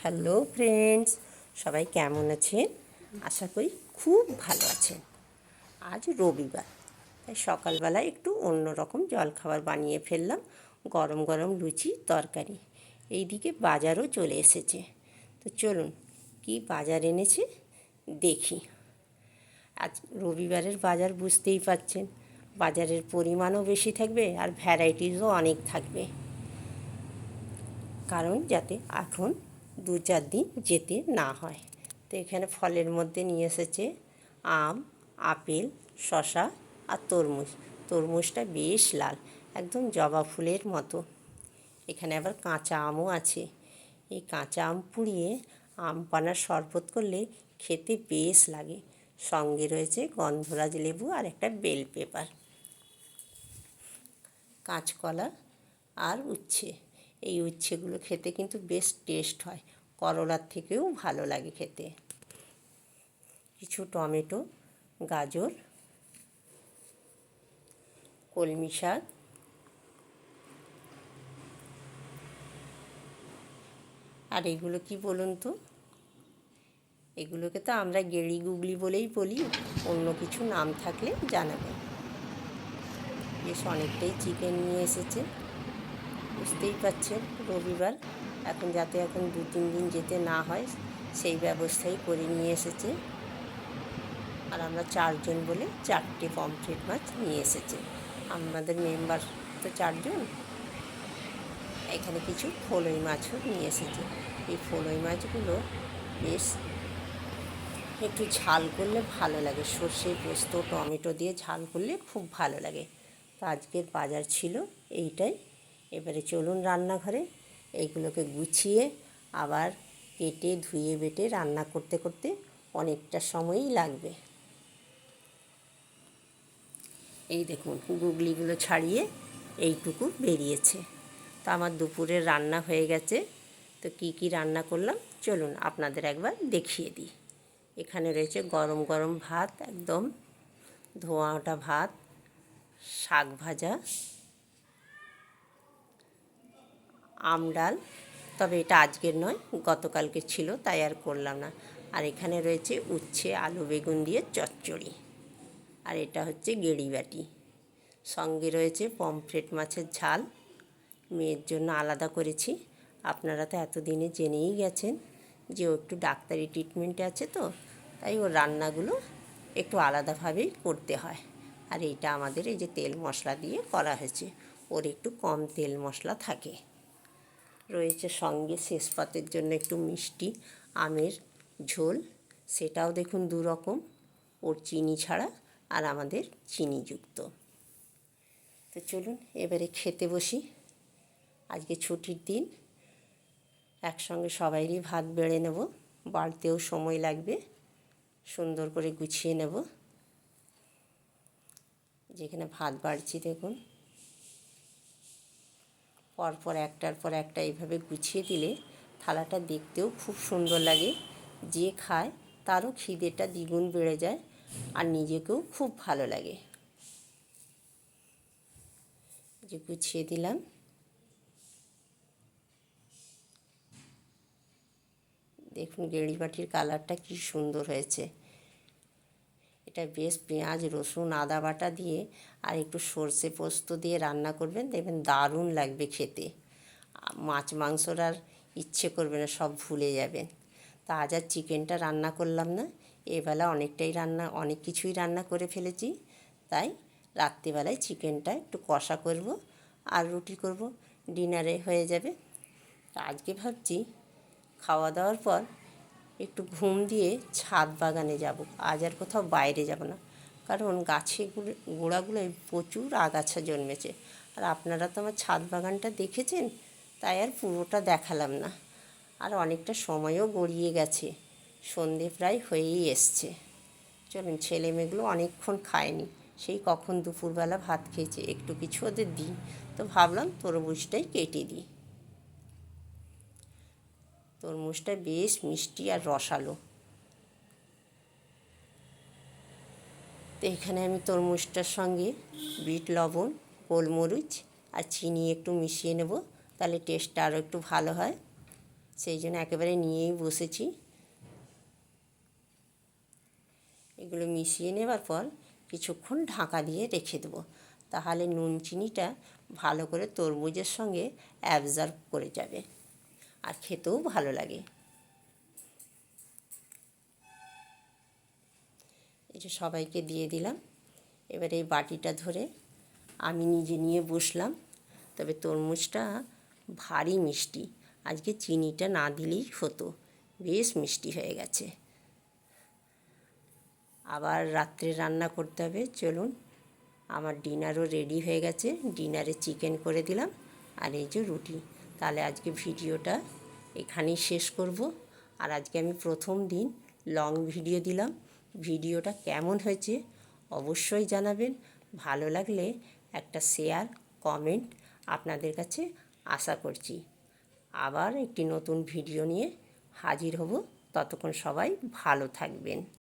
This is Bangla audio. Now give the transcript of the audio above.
হ্যালো ফ্রেন্ডস, সবাই কেমন আছেন? আশা করি খুব ভালো আছেন। আজ রবিবার, তাই সকালবেলায় একটু অন্যরকম জলখাবার বানিয়ে ফেললাম। গরম গরম লুচি তরকারি। এইদিকে বাজারও চলে এসেছে। তো চলুন কি বাজার এনেছে দেখি। আজ রবিবারের বাজার বুঝতেই পারছেন, বাজারের পরিমাণও বেশি থাকবে আর ভ্যারাইটিসও অনেক থাকবে, কারণ যাতে এখন 2-4 দিন যেতে না হয়। তো এখানে ফলের মধ্যে নিয়ে এসেছে আম, আপেল, শসা আর তরমুজ। তরমুজটা বেশ লাল, একদম জবা ফুলের মতো। এখানে আবার কাঁচা আমও আছে। এই কাঁচা আম পুড়িয়ে আম পানার শরবত করলে খেতে বেশ লাগে। সঙ্গে রয়েছে গন্ধরাজ লেবু আর একটা বেল পেপার, কাঁচকলা আর উচ্ছে। এই উচ্ছেগুলো খেতে কিন্তু বেশ টেস্ট হয়, করলার থেকেও ভালো লাগে খেতে। কিছু টমেটো, গাজর, কলমি শাক, আর এগুলো কি বলুন তো, এগুলোকে তো আমরা গেড়ি গুগলি বলেই বলি, অন্য কিছু নাম থাকলে জানাবেন। বেশ অনেকটাই চিকেন নিয়ে এসেছে। বুঝতেই পারছেন রবিবার, যাতে 2-3 দিন যেতে না হয় সেই ব্যবস্থাই করে নিয়ে এসেছে। আর আমরা 4 জন বলে 4টে পমফ্রেট মাছ নিয়ে এসেছে। আমাদের মেম্বার তো 4 জন। এখানে কিছু ফলই মাছও নিয়ে এসেছে। এই ফলই মাছগুলো বেশ একটু ঝাল করলে ভালো লাগে, সর্ষে পোস্ত টমেটো দিয়ে ঝাল করলে খুব ভালো লাগে। তো আজকের বাজার ছিল এইটাই। এবারে চলুন রান্নাঘরে। এইগুলোকে গুছিয়ে আবার কেটে ধুয়ে বেটে রান্না করতে করতে অনেকটা সময়ই লাগবে। এই দেখুন গুগলিগুলো ছাড়িয়ে এইটুকু বেরিয়েছে। তো আমার দুপুরের রান্না হয়ে গেছে। তো কি কি রান্না করলাম চলুন আপনাদের একবার দেখিয়ে দিই। এখানে রয়েছে গরম গরম ভাত, একদম ধোঁয়া ওঠা ভাত, শাক ভাজা, আম ডাল, তবে এটা আজকের নয়, গতকালকে ছিল তাই আর করলাম না। আর এখানে রয়েছে উচ্ছে আলু বেগুন দিয়ে চচ্চড়ি, আর এটা হচ্ছে গেড়ি বাটি। সঙ্গে রয়েছে পমফ্রেট মাছের ঝাল, মেয়ের জন্য আলাদা করেছি। আপনারা তো এতদিনে জেনেই গেছেন যে ও একটু ডাক্তারি ট্রিটমেন্টে আছে, তো তাই ওর রান্নাগুলো একটু আলাদাভাবেই করতে হয়। আর এইটা আমাদের এই যে তেল মশলা দিয়ে করা হয়েছে, ওর একটু কম তেল মশলা থাকে। রয়েছে সঙ্গে শেষ পাতের জন্য একটু মিষ্টি আমের ঝোল, সেটাও দেখুন 2 রকম, ওর চিনি ছাড়া আর আমাদের চিনিযুক্ত। তো চলুন এবারে খেতে বসি। আজকে ছুটির দিন, একসঙ্গে সবাইরই ভাত বেড়ে নেব, বাড়তেও সময় লাগবে, সুন্দর করে গুছিয়ে নেব। যেখানে ভাত বাড়ছি দেখুন, পরপর একটার পর একটা এইভাবে গুছিয়ে দিলে থালাটা দেখতেও খুব সুন্দর লাগে। যে খায় তারও খিদেটা দ্বিগুণ বেড়ে যায় আর নিজেকেও খুব ভালো লাগে। যে গুছিয়ে দিলাম। দেখুন গেড়ি বাটির কালারটা কি সুন্দর হয়েছে। এটা বেশ পেঁয়াজ রসুন আদা বাটা দিয়ে আর একটু সর্ষে পোস্ত দিয়ে রান্না করবেন, দেখবেন দারুণ লাগবে খেতে। মাছ মাংসর আর ইচ্ছে করবে না, সব ভুলে যাবেন। তা আজ আর চিকেনটা রান্না করলাম না, এবেলা অনেক কিছুই রান্না করে ফেলেছি, তাই রাত্রিবেলায় চিকেনটা একটু কষা করব আর রুটি করব, ডিনারে হয়ে যাবে। আজকে ভাবছি খাওয়া দাওয়ার পর একটু ঘুম দিয়ে ছাদ বাগানে যাব। আজ আর কোথাও বাইরে যাব না, কারণ গাছে গোড়াগুলোয় প্রচুর আগাছা জন্মেছে। আর আপনারা তো আমার ছাদ বাগানটা দেখেছেন, তাই আর পুরোটা দেখালাম না। আর অনেকটা সময়ও গড়িয়ে গেছে, সন্ধে প্রায় হয়েই এসছে। চলুন, ছেলে মেয়েগুলো অনেকক্ষণ খায়নি, সেই কখন দুপুরবেলা ভাত খেয়েছে, একটু কিছু ওদের দিই। তো ভাবলাম তরমুজটাই কেটে দিই। তরমুজটা বেশ মিষ্টি আর রসালো। তো এখানে আমি তরমুজটার সঙ্গে বিট লবণ, গোলমরিচ আর চিনি একটু মিশিয়ে নেব, তাহলে টেস্টটা আরও একটু ভালো হয়। সেই জন্য একেবারে নিয়েই বসেছি। এগুলো মিশিয়ে নেবার পর কিছুক্ষণ ঢাকা দিয়ে রেখে দেবো, তাহলে নুন চিনিটা ভালো করে তরমুজের সঙ্গে অ্যাবজর্ব করে যাবে আর খেতেও ভালো লাগে। এটা সবাইকে দিয়ে দিলাম। এবার এই বাটিটা ধরে আমি নিজে নিয়ে বসলাম। তবে তরমুজটা ভারী মিষ্টি, আজকে চিনিটা না দিলেই হতো, বেশ মিষ্টি হয়ে গেছে। আবার রাত্রে রান্না করতে হবে। চলুন, আমার ডিনারও রেডি হয়ে গেছে। ডিনারে চিকেন করে দিলাম আর এই যে রুটি। তাহলে আজকে ভিডিওটা এখানেই শেষ করব। আর আজকে আমি প্রথম দিন লং ভিডিও দিলাম। ভিডিওটা কেমন হয়েছে অবশ্যই জানাবেন। ভালো লাগলে একটা শেয়ার, কমেন্ট আপনাদের কাছে আশা করছি। আবার একটি নতুন ভিডিও নিয়ে হাজির হব। ততক্ষণ সবাই ভালো থাকবেন।